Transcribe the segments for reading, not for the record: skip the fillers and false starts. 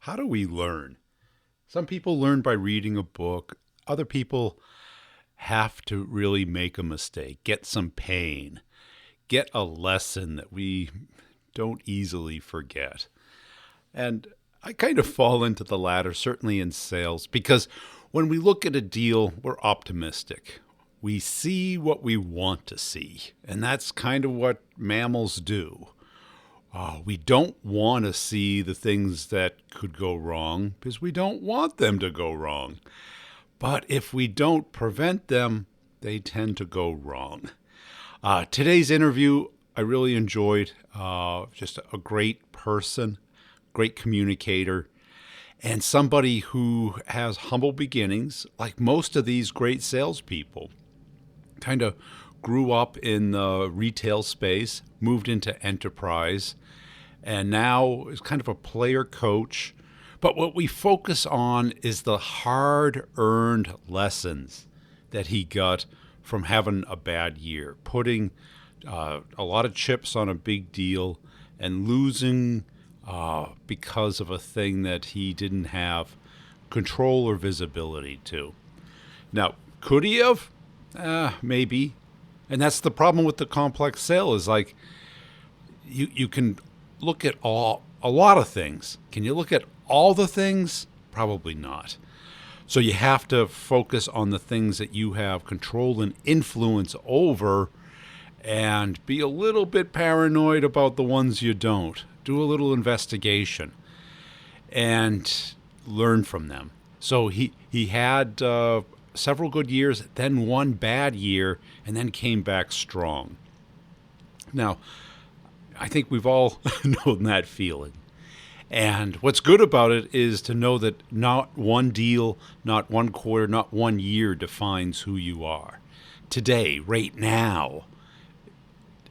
How do we learn? Some people learn by reading a book. Other people have to really make a mistake, get some pain, get a lesson that we don't easily forget. And I kind of fall into the latter, certainly in sales, because when we look at a deal, we're optimistic. We see what we want to see, and that's kind of what mammals do. We don't want to see the things that could go wrong because we don't want them to go wrong. But if we don't prevent them, they tend to go wrong. Today's interview, I really enjoyed. Just a great person, great communicator, and somebody who has humble beginnings, like most of these great salespeople. Kind of grew up in the retail space, moved into enterprise, and now is kind of a player coach. But what we focus on is the hard earned lessons that he got from having a bad year, putting a lot of chips on a big deal and losing because of a thing that he didn't have control or visibility to. Now, could he have? Maybe. And that's the problem with the complex sale is like you can look at a lot of things. Can you look at all the things? Probably not. So you have to focus on the things that you have control and influence over and be a little bit paranoid about the ones you don't. Do a little investigation and learn from them. So he had several good years, then one bad year, and then came back strong. Now, I think we've all known that feeling. And what's good about it is to know that not one deal, not one quarter, not one year defines who you are. Today, right now,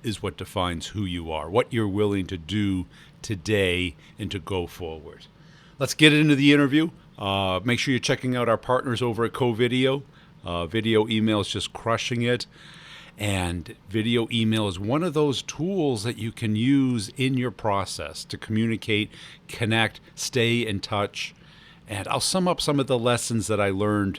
is what defines who you are, what you're willing to do today and to go forward. Let's get into the interview. Make sure you're checking out our partners over at CoVideo. Video email is just crushing it. And video email is one of those tools that you can use in your process to communicate, connect, stay in touch. And I'll sum up some of the lessons that I learned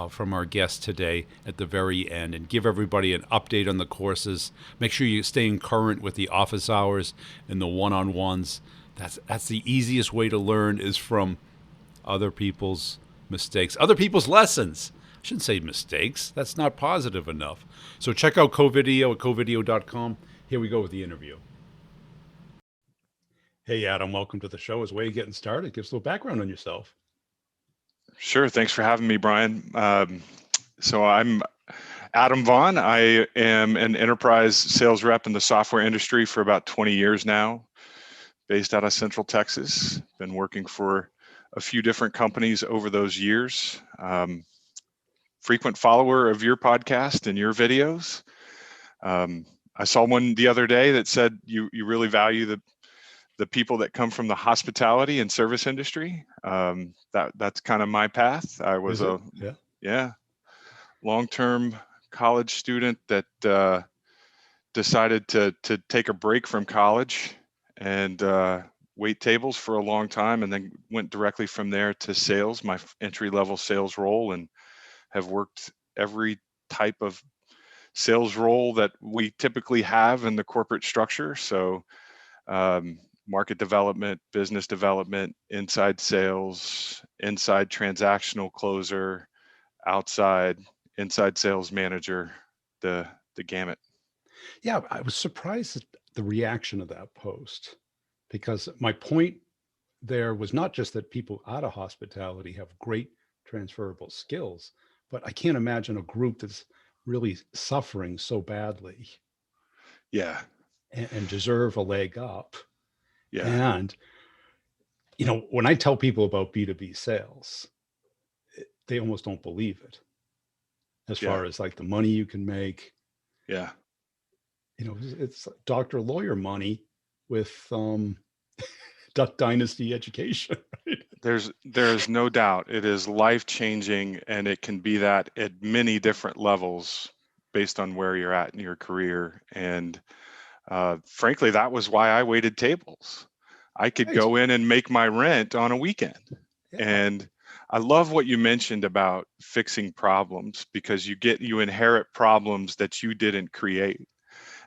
from our guest today at the very end and give everybody an update on the courses. Make sure you're staying current with the office hours and the one-on-ones. That's the easiest way to learn is from other people's mistakes, other people's lessons. I shouldn't say mistakes. That's not positive enough. So check out CoVideo at covideo.com. Here we go with the interview. Hey, Adam, welcome to the show. As a way of getting started, give us a little background on yourself. Sure. Thanks for having me, Brian. So I'm Adam Vaughn. I am an enterprise sales rep in the software industry for about 20 years now, based out of Central Texas. Been working for a few different companies over those years. Frequent follower of your podcast and your videos. I saw one the other day that said you really value the people that come from the hospitality and service industry. That's kind of my path. I was long-term college student that decided to take a break from college and wait tables for a long time, and then went directly from there to sales, my entry-level sales role, and have worked every type of sales role that we typically have in the corporate structure. So market development, business development, inside sales, inside transactional closer, outside, inside sales manager, the gamut. Yeah, I was surprised at the reaction of that post because my point there was not just that people out of hospitality have great transferable skills, but I can't imagine a group that's really suffering so badly. Yeah. And deserve a leg up. Yeah. And, when I tell people about B2B sales, they almost don't believe it as far as like the money you can make. Yeah. It's doctor lawyer money with Duck Dynasty education. Right? There's no doubt it is life-changing, and it can be that at many different levels based on where you're at in your career. And frankly, that was why I waited tables. I could Right. go in and make my rent on a weekend. Yeah. And I love what you mentioned about fixing problems, because you inherit problems that you didn't create.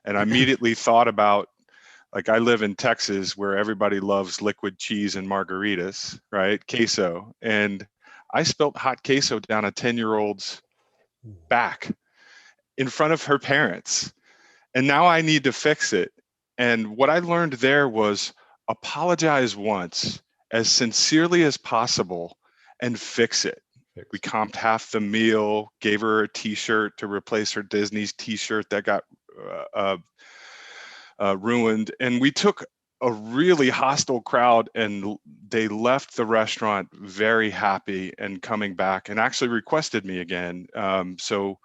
And I immediately thought about, like, I live in Texas where everybody loves liquid cheese and margaritas, right? Queso. And I spilt hot queso down a 10-year-old's back in front of her parents. And now I need to fix it. And what I learned there was apologize once as sincerely as possible and fix it. We Fix it. comped half the meal, gave her a t-shirt to replace her Disney's t-shirt that got uh, ruined. And we took a really hostile crowd, and they left the restaurant very happy and coming back and actually requested me again. So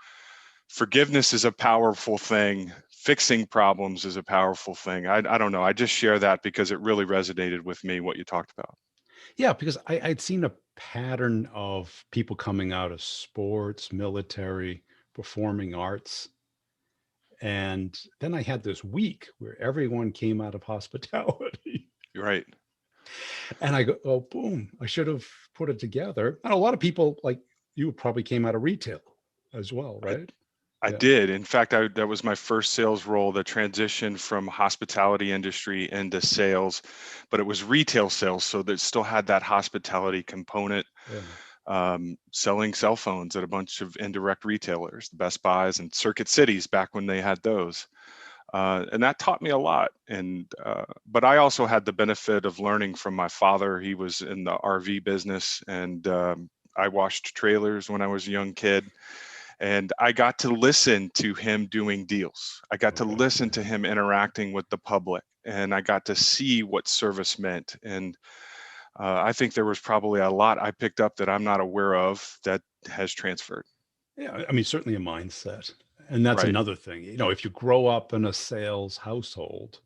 forgiveness is a powerful thing. Fixing problems is a powerful thing. I don't know. I just share that because it really resonated with me, what you talked about. Yeah, because I'd seen a pattern of people coming out of sports, military, performing arts. And then I had this week where everyone came out of hospitality. You're right. And I go, oh, boom, I should have put it together. And a lot of people like you probably came out of retail as well, I, right? I Yeah. did. In fact, that was my first sales role, the transition from hospitality industry into sales, but it was retail sales. So that still had that hospitality component, Yeah. selling cell phones at a bunch of indirect retailers, the Best Buys and Circuit Cities back when they had those. And that taught me a lot. But I also had the benefit of learning from my father. He was in the RV business, and I washed trailers when I was a young kid. And I got to listen to him doing deals. I got to Okay. listen Yeah. to him interacting with the public, and I got to see what service meant. And I think there was probably a lot I picked up that I'm not aware of that has transferred. Yeah. I mean, certainly a mindset. And that's Right. another thing. If you grow up in a sales household,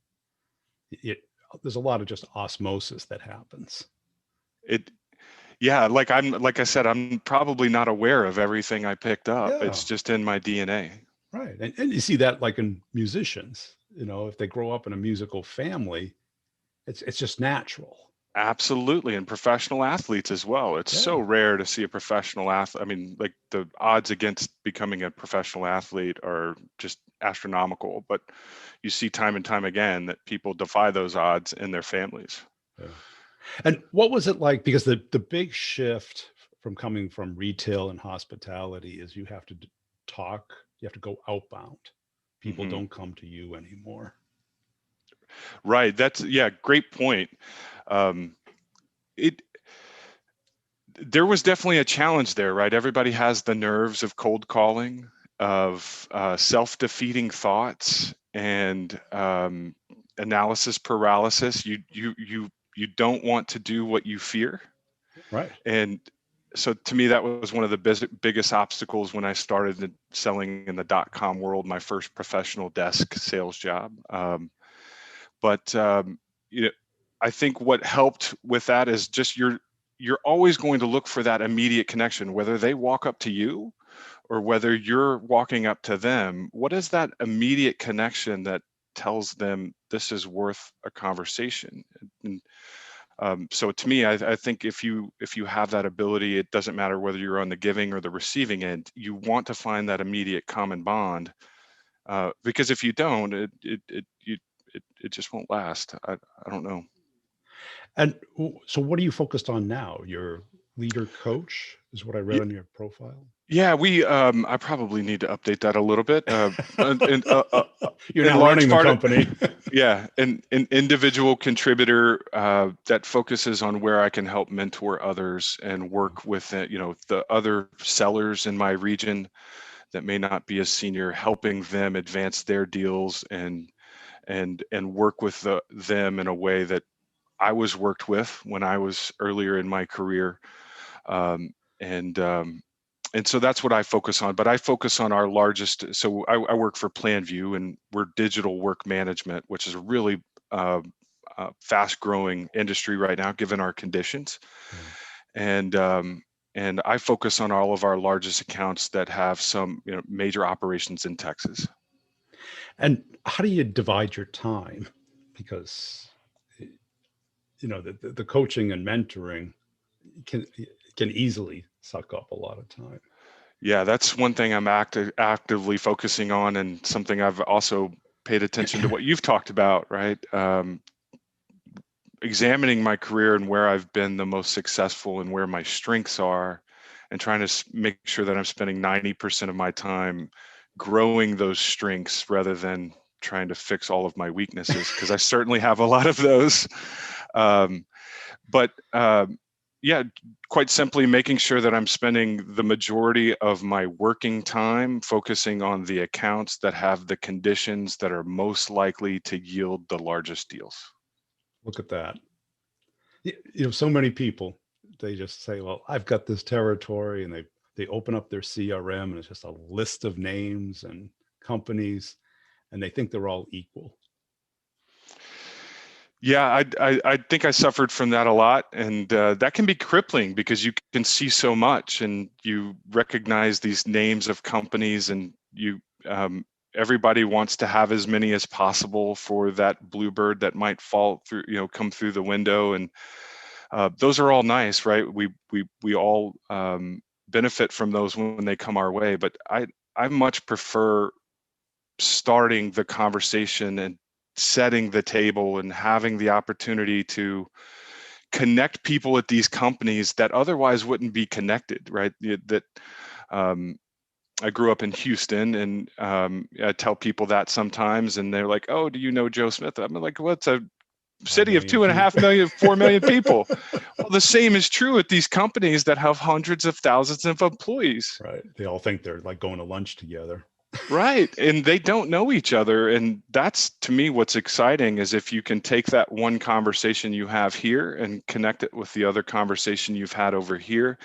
it there's a lot of just osmosis that happens. It Yeah, like I said, I'm probably not aware of everything I picked up. Yeah. It's just in my DNA. Right. And you see that like in musicians, if they grow up in a musical family, it's just natural. Absolutely, and professional athletes as well. It's so Yeah. rare to see a professional athlete. I mean, like, the odds against becoming a professional athlete are just astronomical, but you see time and time again that people defy those odds in their families. Yeah. And what was it like? Because the big shift from coming from retail and hospitality is you have to talk, you have to go outbound. People Hmm. don't come to you anymore. Right. Yeah, great point. Um, it There was definitely a challenge there, right? Everybody has the nerves of cold calling, of self-defeating thoughts, and analysis paralysis. You don't want to do what you fear, Right. and so to me that was one of the biggest obstacles when I started selling in the dot-com world, my first professional desk sales job. But you know, I think what helped with that is just you're always going to look for that immediate connection, whether they walk up to you or whether you're walking up to them. What is that immediate connection that tells them this is worth a conversation? And so to me, I think if you have that ability, it doesn't matter whether you're on the giving or the receiving end. You want to find that immediate common bond, because if you don't, it just won't last. I don't know. And so what are you focused on now? Your leader coach is what I read Y- on your profile. Yeah, I probably need to update that a little bit. You're In now large running the part, company. yeah, an individual contributor that focuses on where I can help mentor others and work with the other sellers in my region that may not be as senior, helping them advance their deals and work with them in a way that I was worked with when I was earlier in my career. Um, and and so that's what I focus on. But I focus on our largest. So I work for PlanView, and we're digital work management, which is a really fast-growing industry right now, given our conditions. Yeah. And and I focus on all of our largest accounts that have some major operations in Texas. And how do you divide your time? Because the coaching and mentoring can can easily suck up a lot of time. Yeah, that's one thing I'm actively focusing on, and something I've also paid attention to what you've talked about, right? Examining my career and where I've been the most successful and where my strengths are, and trying to make sure that I'm spending 90% of my time growing those strengths rather than trying to fix all of my weaknesses, because I certainly have a lot of those. Um, but yeah, quite simply making sure that I'm spending the majority of my working time focusing on the accounts that have the conditions that are most likely to yield the largest deals. Look at that. So many people, they just say, well, I've got this territory, and they open up their CRM, and it's just a list of names and companies, and they think they're all equal. Yeah, I think I suffered from that a lot, and that can be crippling because you can see so much, and you recognize these names of companies, and everybody wants to have as many as possible for that bluebird that might fall through, come through the window, and those are all nice, right? We all benefit from those when they come our way, but I much prefer starting the conversation and setting the table and having the opportunity to connect people at these companies that otherwise wouldn't be connected, right? That I grew up in Houston, and I tell people that sometimes, and they're like, "Oh, do you know Joe Smith?" I'm like, "What's a 5 city of million two and a half people. million, 4 million people?" Well, the same is true at these companies that have hundreds of thousands of employees. Right. They all think they're like going to lunch together. Right. And they don't know each other. And that's, to me, what's exciting is if you can take that one conversation you have here and connect it with the other conversation you've had over here.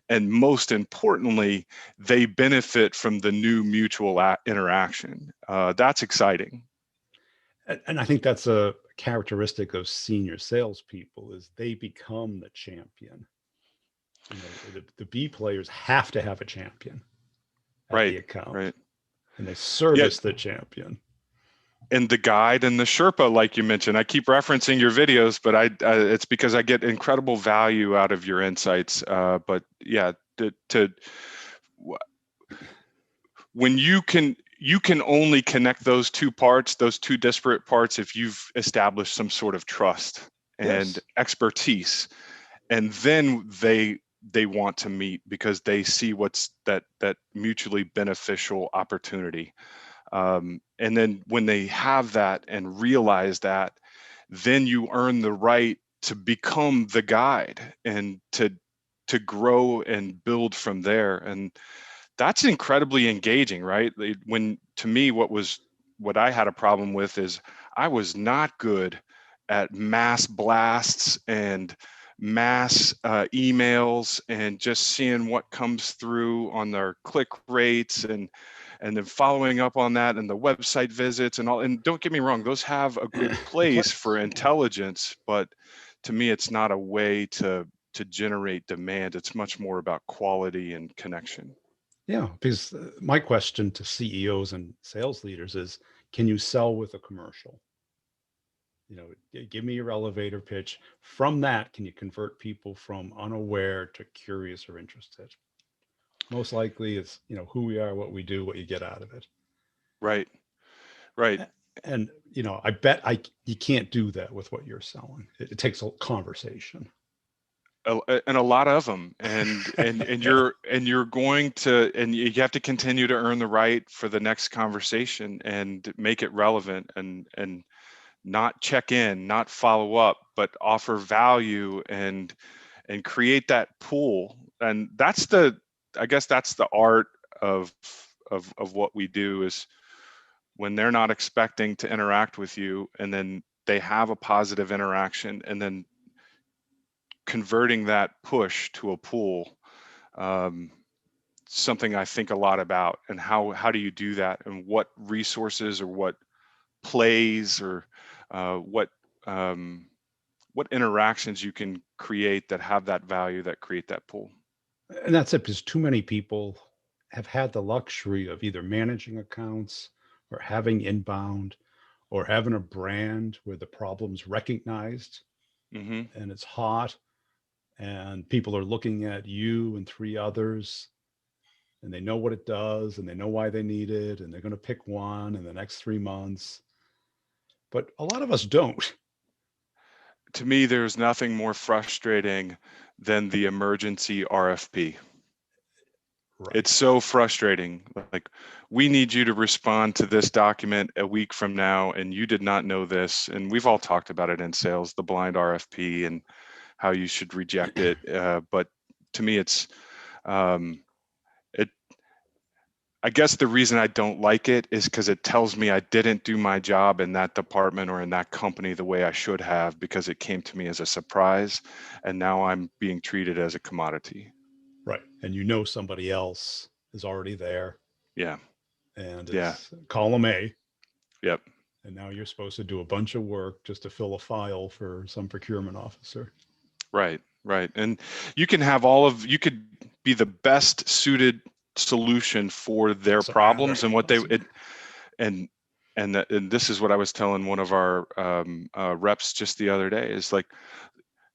And most importantly, they benefit from the new mutual interaction. That's exciting. And I think that's a characteristic of senior salespeople, is they become the champion. The B players have to have a champion at Right. the account, Right. and they Yeah. service the champion. And the guide and the Sherpa, like you mentioned, I keep referencing your videos, but it's because I get incredible value out of your insights. But yeah, when you can only connect those two parts, those two disparate parts, if you've established some sort of trust and Yes. expertise, and then they want to meet because they see what's that mutually beneficial opportunity. And then when they have that and realize that, then you earn the right to become the guide and to grow and build from there. And that's incredibly engaging, right? When, to me, what I had a problem with is I was not good at mass blasts and mass emails and just seeing what comes through on their click rates, and then following up on that, and the website visits and all. And don't get me wrong, those have a good place for intelligence, but to me, it's not a way to generate demand. It's much more about quality and connection. Yeah, because my question to CEOs and sales leaders is, can you sell with a commercial? Give me your elevator pitch. From that, can you convert people from unaware to curious or interested? Most likely it's, who we are, what we do, what you get out of it. Right, right. And, I bet you can't do that with what you're selling. It takes a conversation. And a lot of them, and Yeah. you're going to, and you have to continue to earn the right for the next conversation and make it relevant, and not check in, not follow up, but offer value and create that pool. And I guess that's the art of what we do, is when they're not expecting to interact with you, and then they have a positive interaction, and then converting that push to a pull. um, Something I think a lot about, and how do you do that, and what resources or what plays or what interactions you can create that have that value, that create that pull. And that's it, because too many people have had the luxury of either managing accounts or having inbound or having a brand where the problem's recognized Mm-hmm. and it's hot, and people are looking at you and three others, and they know what it does, and they know why they need it, and they're going to pick one in the next 3 months. But a lot of us don't. To me, there's nothing more frustrating than the emergency RFP. Right. It's so frustrating. Like, we need you to respond to this document a week from now, and you did not know this. And we've all talked about it in sales, the blind RFP and how you should reject it. But to me, it's um, it. I guess the reason I don't like it is because it tells me I didn't do my job in that department or in that company the way I should have, because it came to me as a surprise, and now I'm being treated as a commodity. Right. And you know somebody else is already there Yeah. and Yeah. is column A. Yep. And now you're supposed to do a bunch of work just to fill a file for some procurement officer. Right. Right. And you could be the best suited solution for their Doesn't matter. problems and what they Doesn't matter. and and this is what I was telling one of our reps just the other day, is like,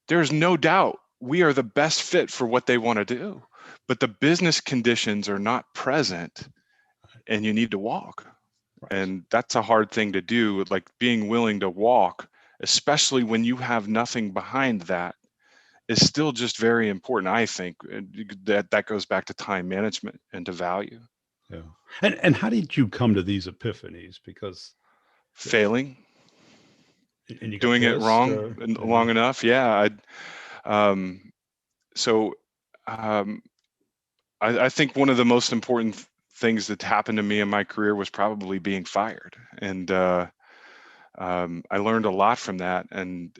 there's no doubt we are the best fit for what they want to do, but the business conditions are not present, and you need to walk. Right. And that's a hard thing to do, like being willing to walk, especially when you have nothing behind that, is still just very important, I think. That goes back to time management and to value. Yeah. And how did you come to these epiphanies? Because Failing, and you got doing it pissed wrong or yeah. long enough. Yeah. Um, so um, I think one of the most important things that happened to me in my career was probably being fired, and I learned a lot from that. And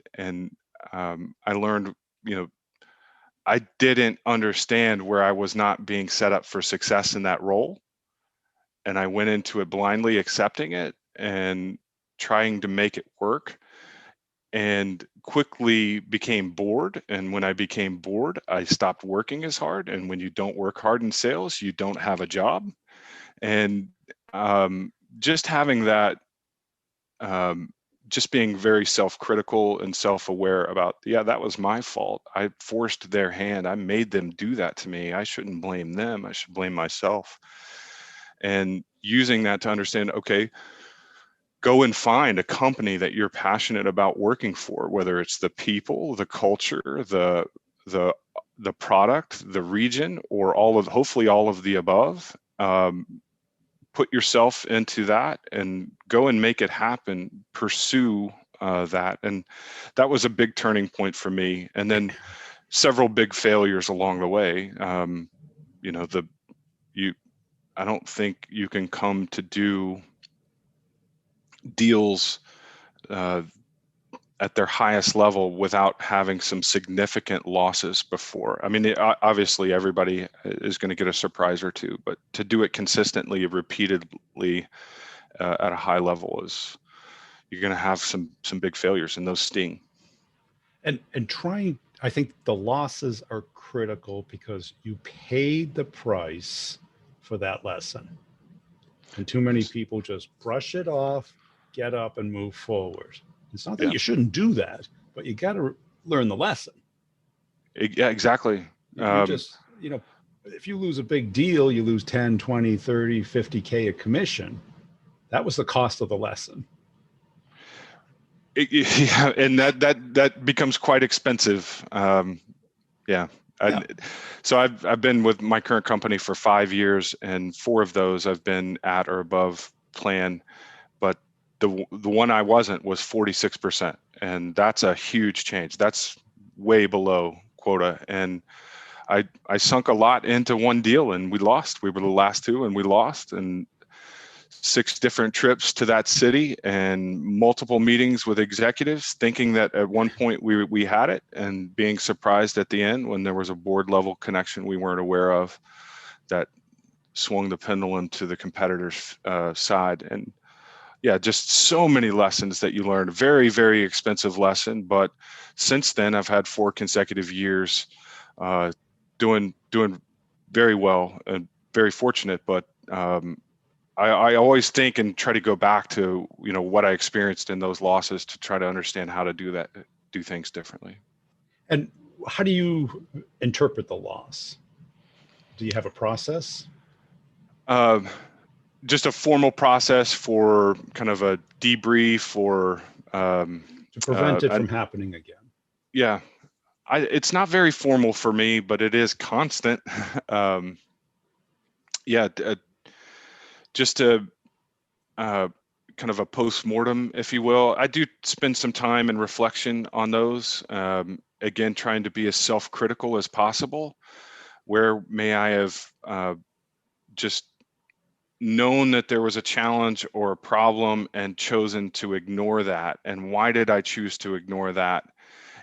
I learned, you know, I didn't understand where I was not being set up for success in that role, and I went into it blindly accepting it and trying to make it work, and quickly became bored. And when I became bored, I stopped working as hard. And when you don't work hard in sales, you don't have a job. And just having that, um, just being very self-critical and self-aware about, yeah, that was my fault. I forced their hand. I made them do that to me. I shouldn't blame them. I should blame myself. And using that to understand, okay, go and find a company that you're passionate about working for, whether it's the people, the culture, the the product, the region, or hopefully all of the above. Put yourself into that and go and make it happen. Pursue that. And that was a big turning point for me. And then several big failures along the way. You know, you I don't think you can come to do deals uh, at their highest level without having some significant losses before. I mean, obviously everybody is going to get a surprise or two, but to do it consistently, repeatedly, at a high level, is you're going to have some big failures, and those sting. And trying, I think the losses are critical because you paid the price for that lesson. And too many people just brush it off, get up, and move forward. It's not that Yeah, you shouldn't do that, but you got to learn the lesson. yeah, exactly. You just, if you lose a big deal, you lose 10, 20, 30, 50K a commission. That was the cost of the lesson. Yeah, and that becomes quite expensive. Yeah. Yeah. So I've been with my current company for 5 years, and 4 of those I've been at or above plan. But the one I wasn't was 46%, and that's a huge change. That's way below quota. And I sunk a lot into one deal, and we lost. We were the last two, and we lost. And 6 different trips to that city and multiple meetings with executives, thinking that at one point we had it, and being surprised at the end when there was a board level connection we weren't aware of that swung the pendulum to the competitor's side. And yeah, just so many lessons that you learned. Very, very expensive lesson. But since then, I've had 4 consecutive years uh, doing very well, and very fortunate. But I always think and try to go back to, what I experienced in those losses to try to understand how to do that do things differently. And how do you interpret the loss? Do you have a process? Um, just a formal process for kind of a debrief or To prevent it from happening again. Yeah, it's not very formal for me, but it is constant. Yeah, just a kind of a post-mortem, if you will. I do spend some time in reflection on those. Again, trying to be as self-critical as possible. Where may I have just known that there was a challenge or a problem and chosen to ignore that? And why did I choose to ignore that?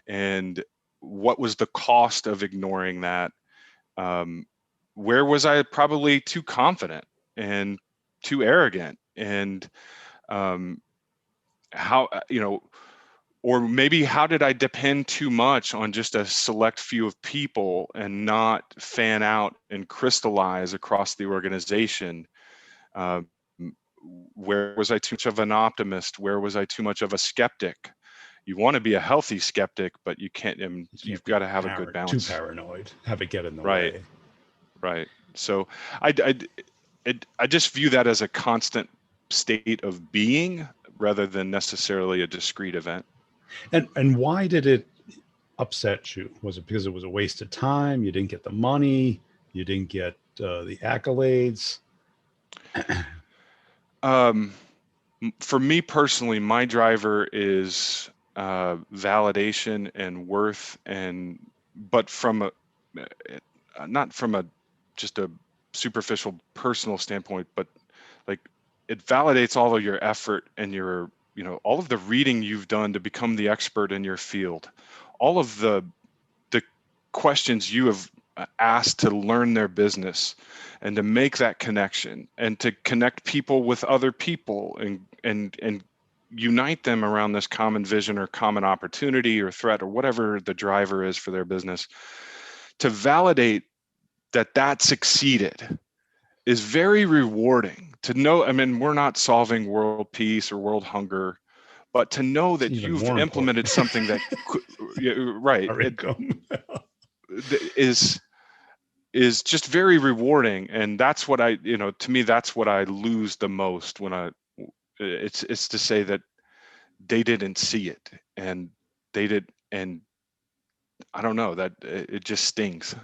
And what was the cost of ignoring that? Where was I probably too confident and too arrogant? And how, or maybe how did I depend too much on just a select few of people and not fan out and crystallize across the organization? Um, where was I too much of an optimist? Where was I too much of a skeptic? You want to be a healthy skeptic, but you can't. You've got to have a good balance. Too paranoid, have it get in the Right, way. right. So I just view that as a constant state of being rather than necessarily a discrete event. And why did it upset you? Was it because it was a waste of time? You didn't get the money? You didn't get the accolades? For me personally, my driver is validation and worth, but from not from a just a superficial personal standpoint, but like it validates all of your effort and your, all of the reading you've done to become the expert in your field, all of the questions you have asked to learn their business and to make that connection and to connect people with other people and unite them around this common vision or common opportunity or threat or whatever the driver is for their business. To validate that succeeded is very rewarding. To know, I mean, we're not solving world peace or world hunger, but to know that you've implemented something that right is just very rewarding. And that's what I, to me, that's what I lose the most when it's to say that they didn't see it and they did. And I don't know, that it just stings.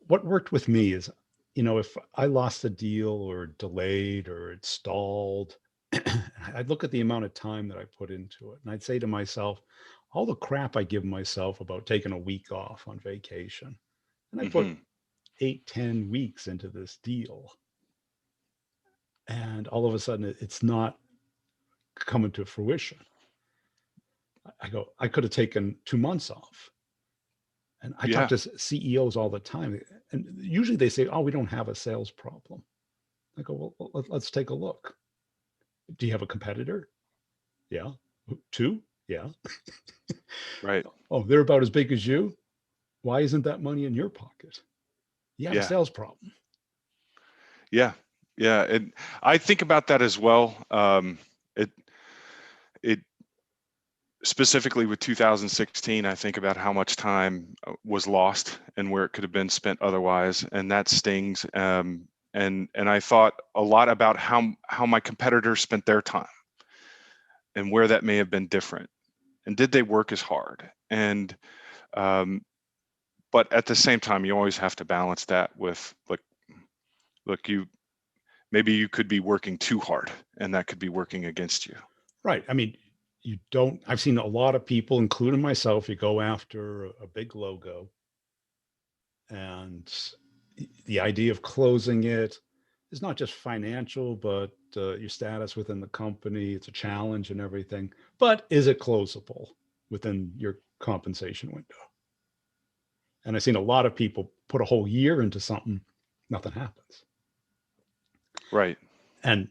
What worked with me is, if I lost a deal or delayed or it stalled, I'd look at the amount of time that I put into it. And I'd say to myself, all the crap I give myself about taking a week off on vacation. And I put 8-10 weeks into this deal. And all of a sudden it's not coming to fruition. I go, I could have taken 2 months off. And I talk to CEOs all the time. And usually they say, oh, we don't have a sales problem. I go, well, let's take a look. Do you have a competitor? Yeah. 2? Yeah. Right. Oh, they're about as big as you? Why isn't that money in your pocket? You have a sales problem. Yeah. Yeah. And I think about that as well. It specifically with 2016, I think about how much time was lost and where it could have been spent otherwise. And that stings. And I thought a lot about how my competitors spent their time and where that may have been different. And did they work as hard? And, but at the same time, you always have to balance that with look, maybe you could be working too hard and that could be working against you. Right. I mean, I've seen a lot of people, including myself, you go after a big logo and the idea of closing it is not just financial, but your status within the company. It's a challenge and everything. But is it closable within your compensation window? And I've seen a lot of people put a whole year into something, nothing happens. Right. And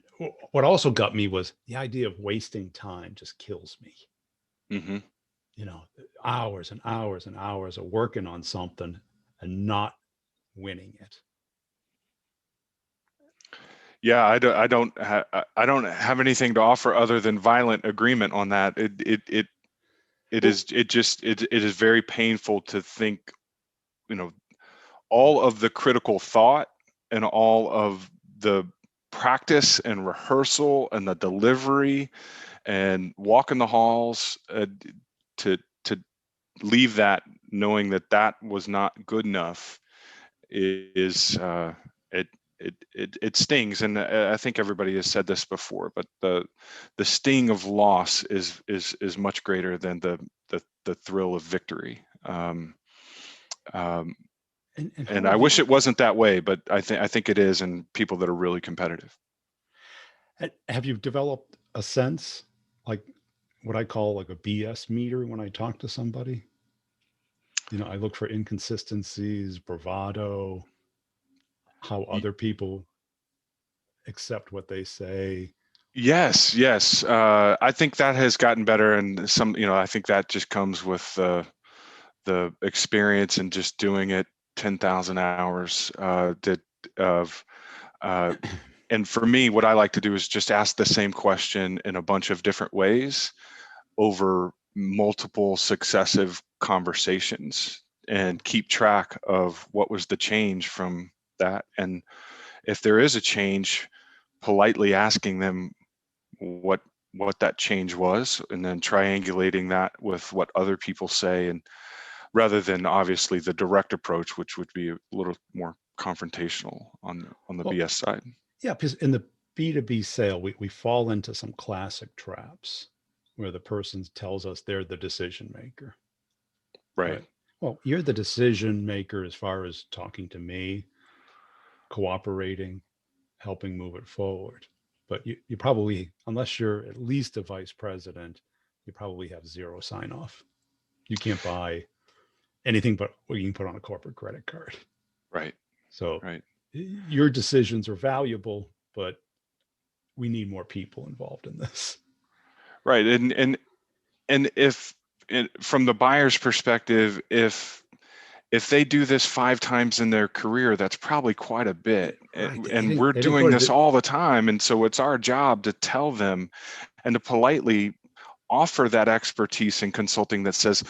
what also got me was the idea of wasting time just kills me. Hours and hours and hours of working on something and not winning it. Yeah, I don't have anything to offer other than violent agreement on that. It Well, is, it is very painful to think, you know, all of the critical thought and all of the practice and rehearsal and the delivery and walk in the halls, to leave that knowing that that was not good enough is, it it stings. And I think everybody has said this before, but the sting of loss is much greater than the thrill of victory. Um, and how and I have wish you it wasn't that way, but I think it is in people that are really competitive. have you developed a sense, like what I call like a BS meter when I talk to somebody? I look for inconsistencies, bravado, how Y- other people accept what they say. Yes, yes. I think that has gotten better, and I think that just comes with the experience and just doing it 10,000 hours, of uh, and for me, what I like to do is just ask the same question in a bunch of different ways over multiple successive conversations and keep track of what was the change from that. And if there is a change, politely asking them what that change was, and then triangulating that with what other people say, and rather than obviously the direct approach, which would be a little more confrontational on the Well, BS side. yeah, because in the B2B sale, we fall into some classic traps where the person tells us they're the decision maker. Right. Right. Well, you're the decision maker as far as talking to me, cooperating, helping move it forward. But you probably, unless you're at least a vice president, you probably have zero sign off. You can't buy anything but what you can put on a corporate credit card. Right. So Right. your decisions are valuable, but we need more people involved in this. Right. And if from the buyer's perspective, if they do this 5 times in their career, that's probably quite a bit. Right. And we're They didn't go doing to this all the time. And so it's our job to tell them and to politely offer that expertise in consulting that says,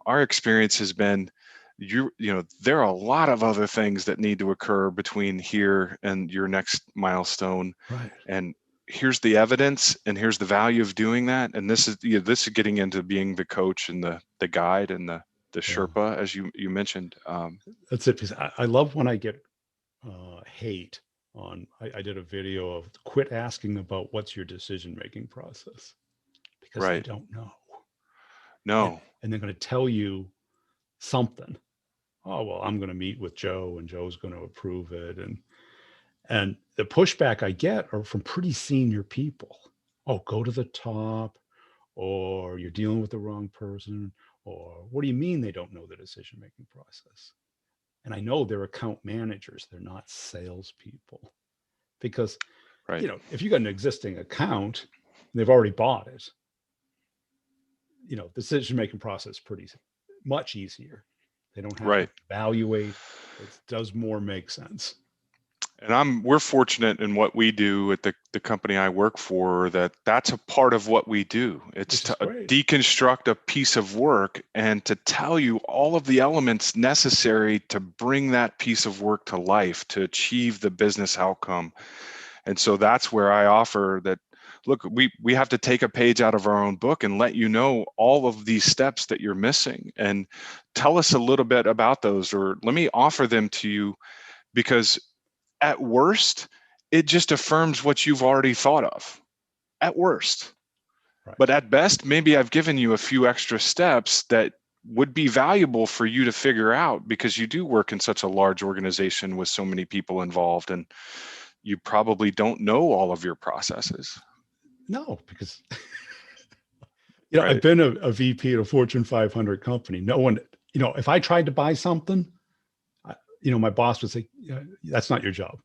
our experience has been, there are a lot of other things that need to occur between here and your next milestone. right. And here's the evidence, and here's the value of doing that. And this is getting into being the coach and the guide and the Yeah. Sherpa, as you mentioned. That's it. Because I love when I get hate on. I did a video of quit asking about what's your decision making process because they Right. don't know, and No. and they're going to tell you something. Oh well, I'm going to meet with Joe, and Joe's going to approve it, and the pushback I get are from pretty senior people. Oh, go to the top, or you're dealing with the wrong person, or what do you mean they don't know the decision making process? And I know they're account managers, they're not salespeople. Because, Right. if you got an existing account, they've already bought it, the decision making process is pretty much easier. They don't have to Right. evaluate. It does more make sense. And we're fortunate in what we do at the company I work for, that's a part of what we do. It's Which is to great. deconstruct a piece of work and to tell you all of the elements necessary to bring that piece of work to life, to achieve the business outcome. And so that's where I offer that, look, we have to take a page out of our own book and let you know all of these steps that you're missing, and tell us a little bit about those, or let me offer them to you, because at worst, it just affirms what you've already thought of, at worst. But Right. at best, maybe I've given you a few extra steps that would be valuable for you to figure out, because you do work in such a large organization with so many people involved, and you probably don't know all of your processes. No, because I've Right. been a VP at a Fortune 500 company. No one, if I tried to buy something, my boss would say, yeah, "That's not your job.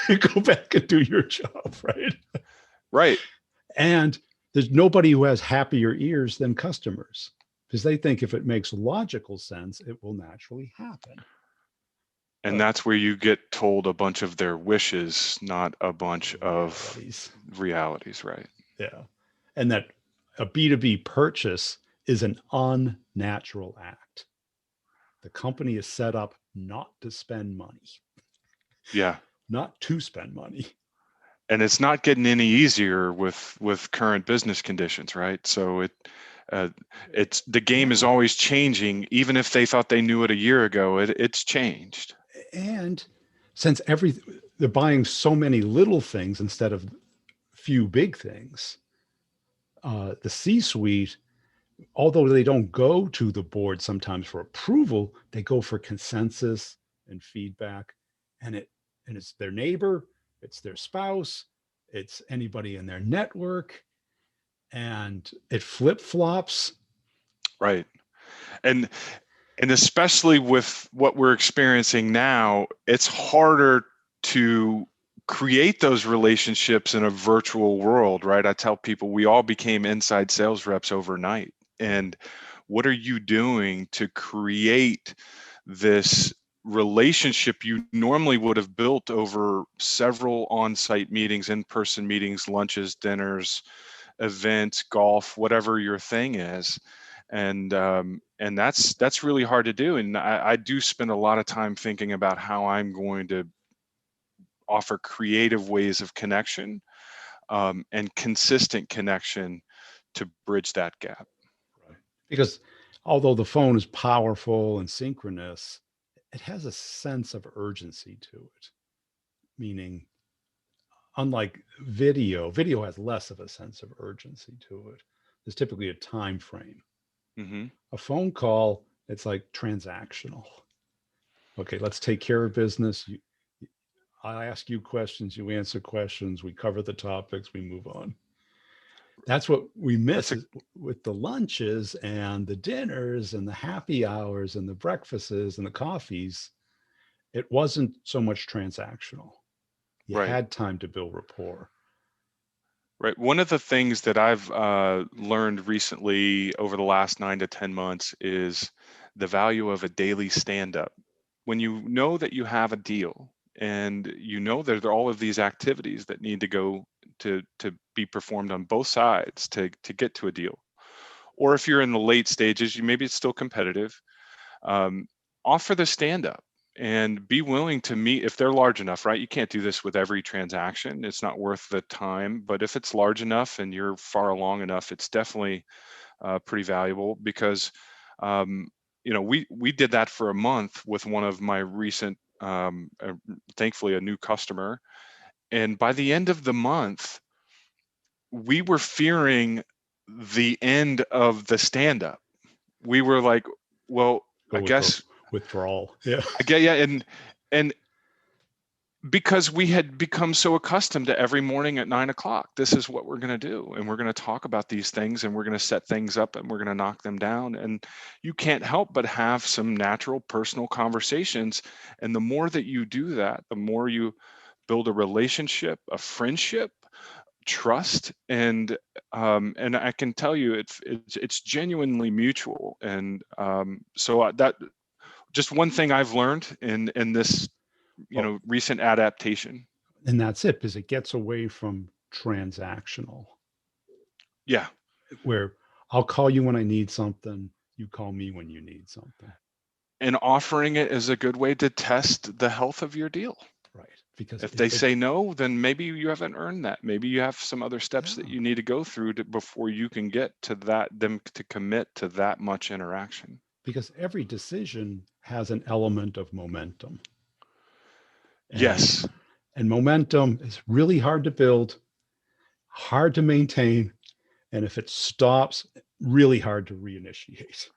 Go back and do your job." Right. Right. And there's nobody who has happier ears than customers because they think if it makes logical sense, it will naturally happen. And But that's where you get told a bunch of their wishes, not a bunch of realities, realities. Right. yeah. And that a B2B purchase is an unnatural act. The company is set up not to spend money, Yeah. not to spend money. And it's not getting any easier with current business conditions, right? So uh, it's the game is Yeah. always changing. Even if they thought they knew it a year ago, it's changed. And since they're buying so many little things instead of few big things, the C-suite, although they don't go to the board sometimes for approval, they go for consensus and feedback, and it's their neighbor, it's their spouse, it's anybody in their network, and it flip flops. Right. And especially with what we're experiencing now, it's harder to create those relationships in a virtual world, right? I tell people we all became inside sales reps overnight. And what are you doing to create this relationship you normally would have built over several on-site meetings, in-person meetings, lunches, dinners, events, golf, whatever your thing is? And that's really hard to do. And I do spend a lot of time thinking about how I'm going to offer creative ways of connection, and consistent connection to bridge that gap. Right. Because although the phone is powerful and synchronous, it has a sense of urgency to it, meaning unlike video has less of a sense of urgency to it. There's typically a time frame. Hmm. A phone call, it's like transactional. Okay, let's take care of business. I ask you questions, you answer questions, we cover the topics, we move on. That's what we That's miss a with the lunches and the dinners and the happy hours and the breakfasts and the coffees. It wasn't so much transactional. You right. had time to build rapport. Right. One of the things that I've learned recently over the last 9 to 10 months is the value of a daily stand up. When you know that you have a deal and you know there are all of these activities that need to go to be performed on both sides to get to a deal, or if you're in the late stages, you maybe it's still competitive, um, offer the stand up and be willing to meet if they're large enough, right? You can't do this with every transaction. It's not worth the time, but if it's large enough and you're far along enough, it's definitely pretty valuable because, um, we did that for a month with one of my recent, thankfully, a new customer. And by the end of the month, we were fearing the end of the stand up. We were like, well, Go I with the guess withdrawal. Yeah. I get, yeah, and because we had become so accustomed to every morning at 9 o'clock, this is what we're going to do, and we're going to talk about these things, and we're going to set things up, and we're going to knock them down, and you can't help but have some natural personal conversations, and the more that you do that, the more you build a relationship, a friendship, trust, and I can tell you it's genuinely mutual, and so that just one thing I've learned in this, Well, recent adaptation. and that's it, because it gets away from transactional, Yeah. where I'll call you when I need something, you call me when you need something. And offering it is a good way to test the health of your deal. Right. Because If they say no, then maybe you haven't earned that. Maybe you have some other steps that yeah, you need to go through before you can get to that, them to commit to that much interaction. because every decision has an element of momentum. And Yes, momentum is really hard to build, hard to maintain, and if it stops, really hard to reinitiate.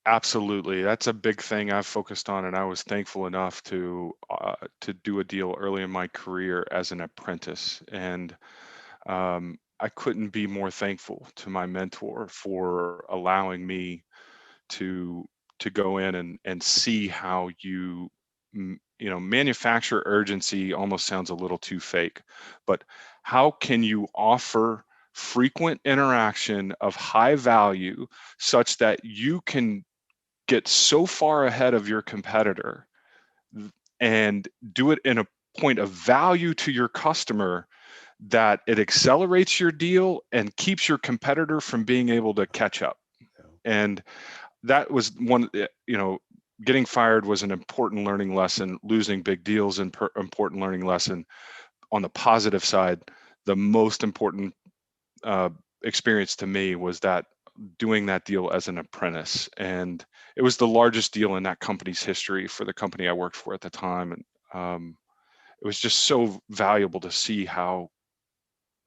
absolutely. That's a big thing I've focused on, and I was thankful enough to do a deal early in my career as an apprentice, and I couldn't be more thankful to my mentor for allowing me to go in and see how manufacture urgency almost sounds a little too fake, but how can you offer frequent interaction of high value such that you can get so far ahead of your competitor and do it in a point of value to your customer that it accelerates your deal and keeps your competitor from being able to catch up. And that was one, getting fired was an important learning lesson. Losing big deals, an important learning lesson. On the positive side, the most important experience to me was that doing that deal as an apprentice. And it was the largest deal in that company's history for the company I worked for at the time. And it was just so valuable to see how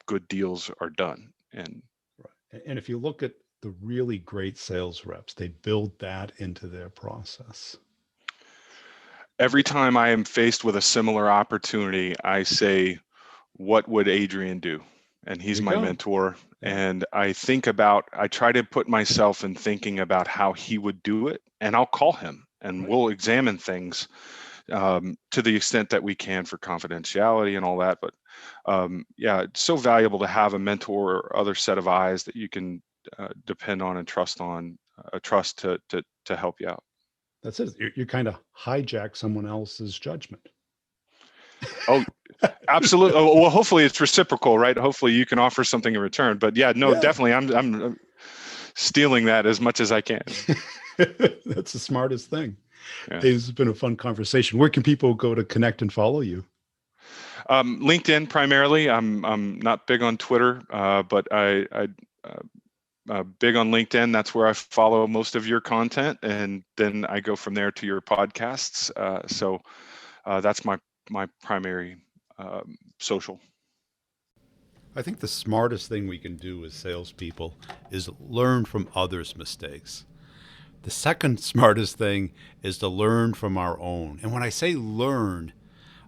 good deals are done. And right. And if you look at the really great sales reps, they build that into their process. every time I am faced with a similar opportunity, I say, what would Adrian do? And he's my mentor. Yeah. And I try to put myself in thinking about how he would do it. And I'll call him and we'll examine things to the extent that we can for confidentiality and all that. But yeah, it's so valuable to have a mentor or other set of eyes that you can depend on and trust to help you out. That's it. You kind of hijack someone else's judgment. Oh, absolutely. Well, hopefully it's reciprocal, right? Hopefully you can offer something in return. But yeah, no, definitely, I'm stealing that as much as I can. That's the smartest thing. Yeah. Hey, this has been a fun conversation. Where can people go to connect and follow you? LinkedIn primarily. I'm not big on Twitter, but I big on LinkedIn. That's where I follow most of your content, and then I go from there to your podcasts. So that's my primary social. I think the smartest thing we can do as salespeople is learn from others' mistakes. The second smartest thing is to learn from our own. And when I say learn,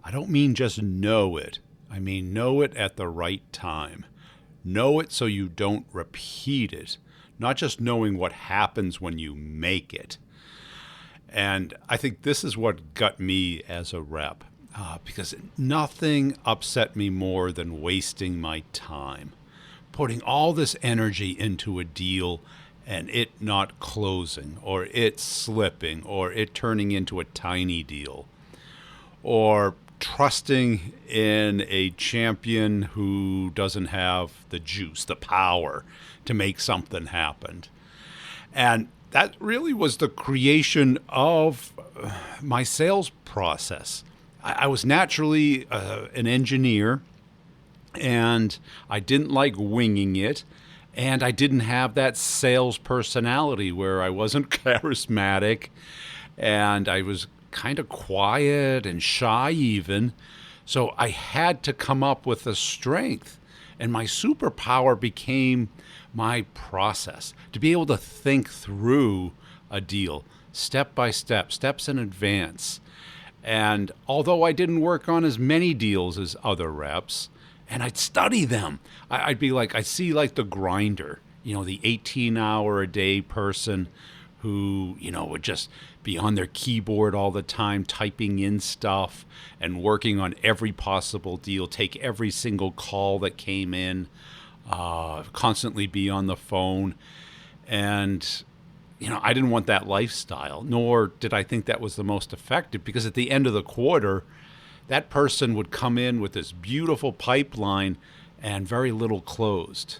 I don't mean just know it. I mean know it at the right time. Know it so you don't repeat it, not just knowing what happens when you make it. And I think this is what got me as a rep, because nothing upset me more than wasting my time, putting all this energy into a deal and it not closing, or it slipping, or it turning into a tiny deal, or trusting in a champion who doesn't have the juice, the power to make something happen. And that really was the creation of my sales process. I was naturally an engineer, and I didn't like winging it. And I didn't have that sales personality where I wasn't charismatic, and I was kind of quiet and shy even. So I had to come up with a strength. And my superpower became my process, to be able to think through a deal step by step, steps in advance. And although I didn't work on as many deals as other reps, and I'd study them. I'd see like the grinder, the 18-hour-a-day person who, would just be on their keyboard all the time, typing in stuff and working on every possible deal, take every single call that came in, constantly be on the phone. And, I didn't want that lifestyle, nor did I think that was the most effective, because at the end of the quarter, that person would come in with this beautiful pipeline and very little closed.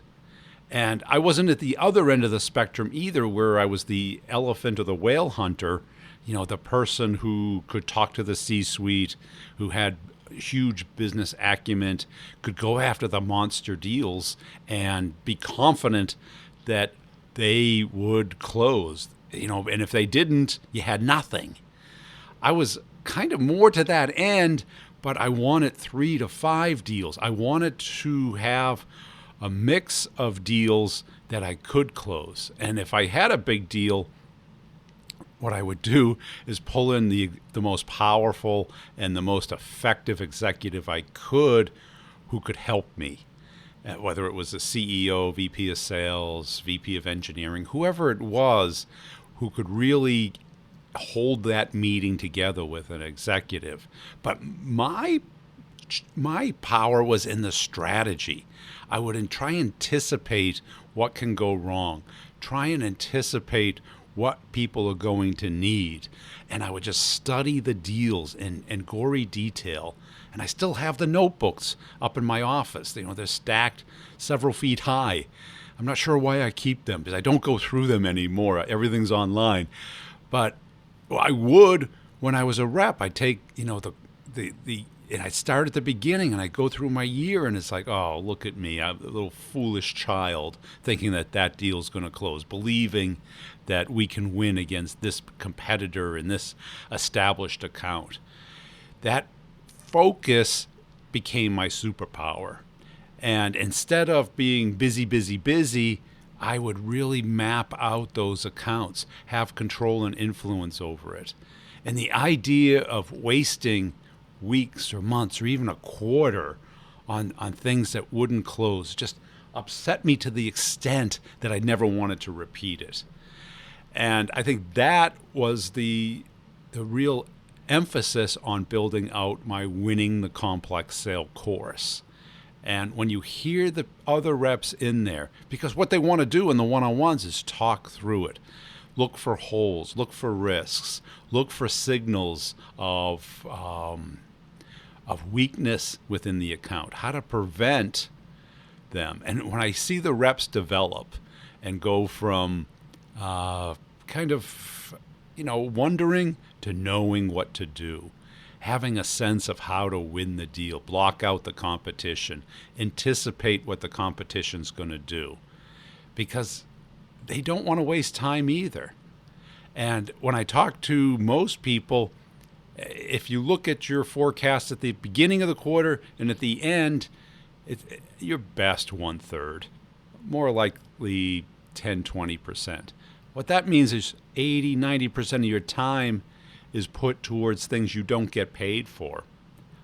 And I wasn't at the other end of the spectrum either, where I was the elephant or the whale hunter, the person who could talk to the C-suite, who had huge business acumen, could go after the monster deals and be confident that they would close. And if they didn't, you had nothing. I was kind of more to that end, but I wanted 3 to 5 deals. I wanted to have a mix of deals that I could close. And if I had a big deal, what I would do is pull in the most powerful and the most effective executive I could, who could help me. Whether it was a CEO, VP of sales, VP of engineering, whoever it was, who could really hold that meeting together with an executive. But my power was in the strategy. I would try and anticipate what can go wrong, try and anticipate what people are going to need. And I would just study the deals in gory detail. And I still have the notebooks up in my office. They're stacked several feet high. I'm not sure why I keep them because I don't go through them anymore. Everything's online. But I would when I was a rep. I'd take, and I'd start at the beginning and I'd go through my year and it's like, oh, look at me. I'm a little foolish child thinking that deal's going to close, believing that we can win against this competitor in this established account. That focus became my superpower. And instead of being busy, I would really map out those accounts, have control and influence over it. And the idea of wasting weeks or months or even a quarter on things that wouldn't close just upset me to the extent that I never wanted to repeat it. And I think that was the real emphasis on building out my Winning the Complex Sale course. And when you hear the other reps in there, because what they want to do in the one-on-ones is talk through it. Look for holes, look for risks, look for signals of weakness within the account, how to prevent them. And when I see the reps develop and go from wondering to knowing what to do, having a sense of how to win the deal, block out the competition, anticipate what the competition's going to do, because they don't want to waste time either. And when I talk to most people, if you look at your forecast at the beginning of the quarter and at the end, it's your best 1/3, more likely 10-20%. What that means is 80-90% of your time is put towards things you don't get paid for,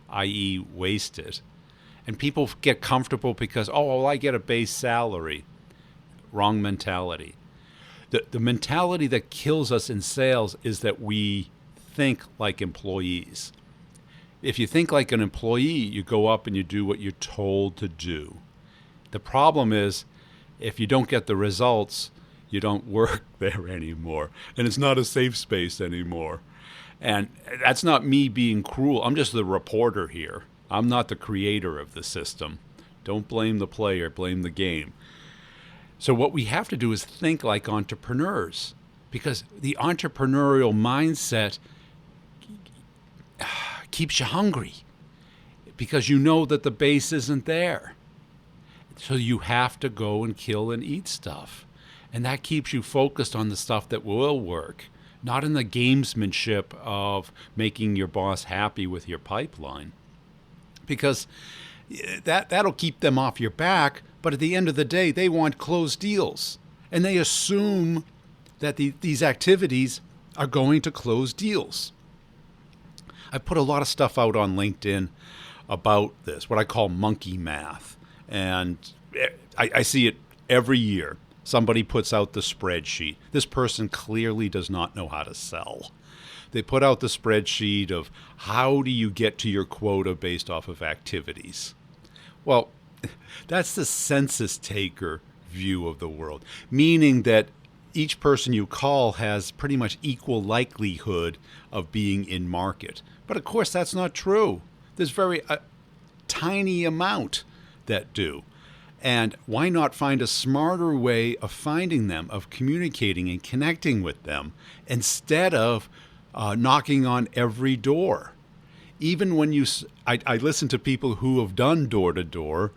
i.e. wasted. And people get comfortable because, I get a base salary. Wrong mentality. The mentality that kills us in sales is that we think like employees. If you think like an employee, you go up and you do what you're told to do. The problem is, if you don't get the results, you don't work there anymore. And it's not a safe space anymore. And that's not me being cruel. I'm just the reporter here. I'm not the creator of the system. Don't blame the player, blame the game. So what we have to do is think like entrepreneurs, because the entrepreneurial mindset keeps you hungry because you know that the base isn't there. So you have to go and kill and eat stuff. And that keeps you focused on the stuff that will work, not in the gamesmanship of making your boss happy with your pipeline. Because that'll keep them off your back, but at the end of the day, they want closed deals. And they assume that these activities are going to close deals. I put a lot of stuff out on LinkedIn about this, what I call monkey math. And I see it every year. Somebody puts out the spreadsheet. This person clearly does not know how to sell. They put out the spreadsheet of how do you get to your quota based off of activities. Well, that's the census taker view of the world, meaning that each person you call has pretty much equal likelihood of being in market. But of course, that's not true. There's a tiny amount that do. And why not find a smarter way of finding them, of communicating and connecting with them, instead of knocking on every door? Even when I listen to people who have done door-to-door,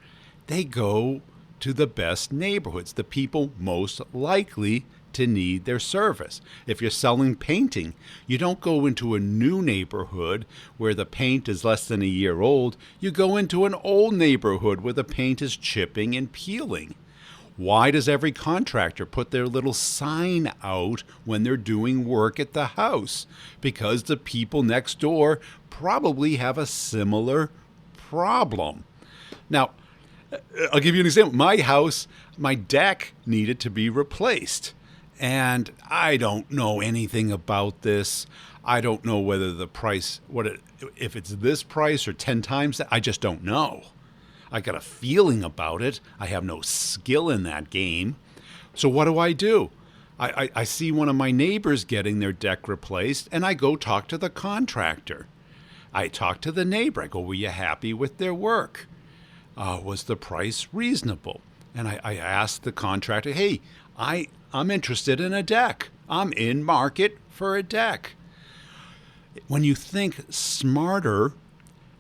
they go to the best neighborhoods, the people most likely to need their service. If you're selling painting, you don't go into a new neighborhood where the paint is less than a year old. You go into an old neighborhood where the paint is chipping and peeling. Why does every contractor put their little sign out when they're doing work at the house? Because the people next door probably have a similar problem. Now, I'll give you an example. My house, my deck needed to be replaced. And I don't know anything about this. I don't know whether the price, if it's this price or 10 times that, I just don't know. I got a feeling about it. I have no skill in that game. So what do? I see one of my neighbors getting their deck replaced, and I go talk to the contractor. I talk to the neighbor. I go, were you happy with their work? Was the price reasonable? And I asked the contractor, hey, I'm interested in a deck. I'm in market for a deck. When you think smarter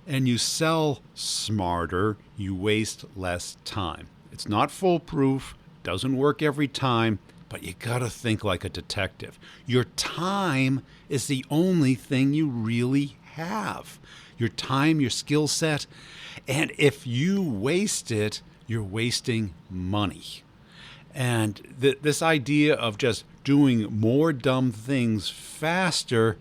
and you sell smarter, you waste less time. It's not foolproof, doesn't work every time, but you gotta think like a detective. Your time is the only thing you really have. Your time, your skill set, and if you waste it, you're wasting money. And this idea of just doing more dumb things faster,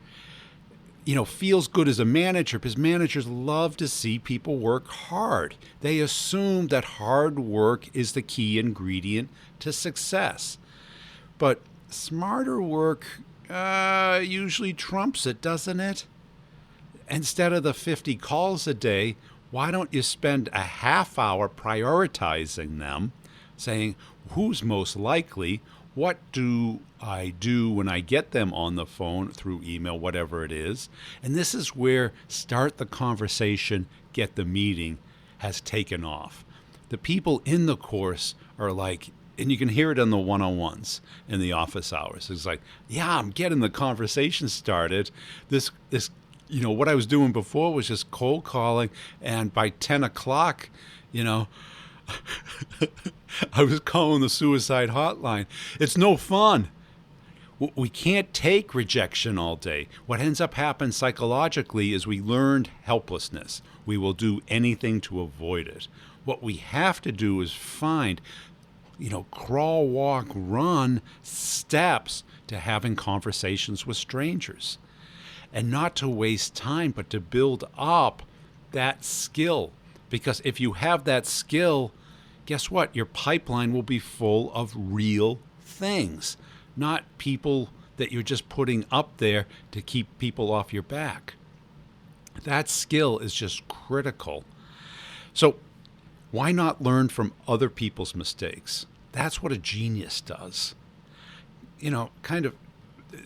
feels good as a manager because managers love to see people work hard. They assume that hard work is the key ingredient to success. But smarter work usually trumps it, doesn't it? Instead of the 50 calls a day, why don't you spend a half hour prioritizing them, saying, who's most likely? What do I do when I get them on the phone, through email, whatever it is? And this is where start the conversation, get the meeting has taken off. The people in the course are like, and you can hear it in the one-on-ones in the office hours. It's like, yeah, I'm getting the conversation started. This what I was doing before was just cold calling, and by 10 o'clock, I was calling the suicide hotline. It's no fun. We can't take rejection all day. What ends up happening psychologically is we learned helplessness. We will do anything to avoid it. What we have to do is find, crawl, walk, run steps to having conversations with strangers. And not to waste time, but to build up that skill. Because if you have that skill, guess what? Your pipeline will be full of real things, not people that you're just putting up there to keep people off your back. That skill is just critical. So why not learn from other people's mistakes? That's what a genius does.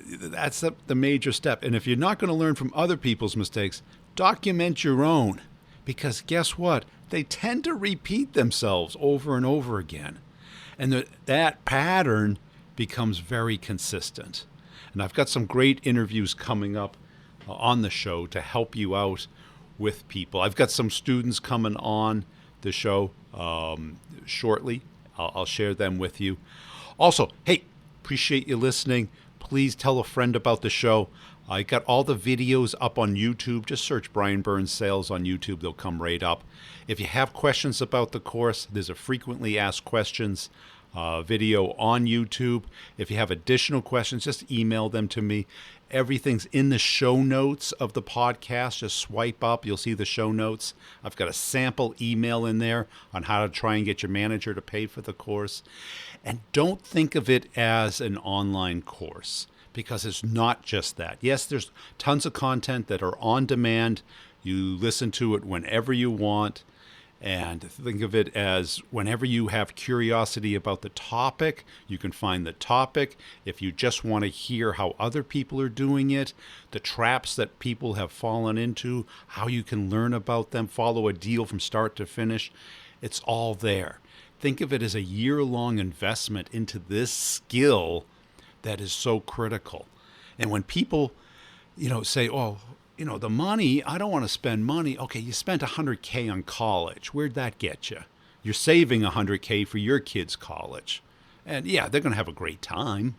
That's the major step. And if you're not going to learn from other people's mistakes, document your own. Because guess what? They tend to repeat themselves over and over again. And that pattern becomes very consistent. And I've got some great interviews coming up on the show to help you out with people. I've got some students coming on the show shortly. I'll share them with you. Also, hey, appreciate you listening. Please tell a friend about the show. I got all the videos up on YouTube. Just search Brian Burns Sales on YouTube. They'll come right up. If you have questions about the course, there's a frequently asked questions video on YouTube. If you have additional questions, just email them to me. Everything's in the show notes of the podcast. Just swipe up. You'll see the show notes. I've got a sample email in there on how to try and get your manager to pay for the course. And don't think of it as an online course, because it's not just that. Yes, there's tons of content that are on demand. You listen to it whenever you want. And think of it as whenever you have curiosity about the topic, you can find the topic. If you just want to hear how other people are doing it, the traps that people have fallen into, how you can learn about them, follow a deal from start to finish, it's all there. Think of it as a year-long investment into this skill that is so critical. And when people, say, oh, the money, I don't want to spend money. Okay, you spent $100K on college. Where'd that get you? You're saving $100K for your kids' college. And yeah, they're going to have a great time.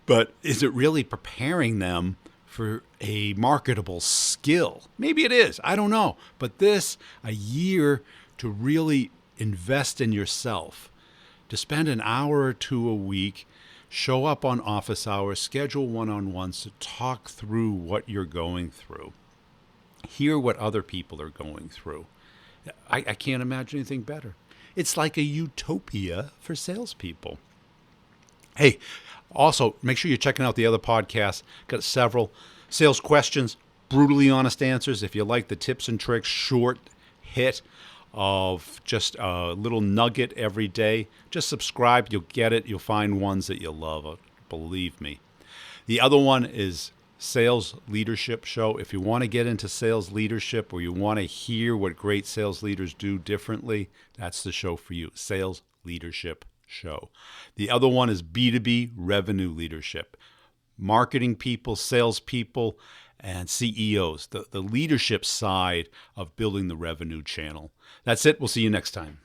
But is it really preparing them for a marketable skill? Maybe it is. I don't know. But a year to really invest in yourself, to spend an hour or two a week, show up on office hours, schedule one-on-ones to talk through what you're going through. Hear what other people are going through. I can't imagine anything better. It's like a utopia for salespeople. Hey, also, make sure you're checking out the other podcasts. Got several sales questions, brutally honest answers. If you like the tips and tricks, short hit of just a little nugget every day, just subscribe. You'll get it. You'll find ones that you'll love. Believe me. The other one is Sales Leadership Show. If you want to get into sales leadership or you want to hear what great sales leaders do differently, that's the show for you. Sales Leadership Show. The other one is B2B Revenue Leadership. Marketing people, salespeople, and CEOs, the leadership side of building the revenue channel. That's it. We'll see you next time.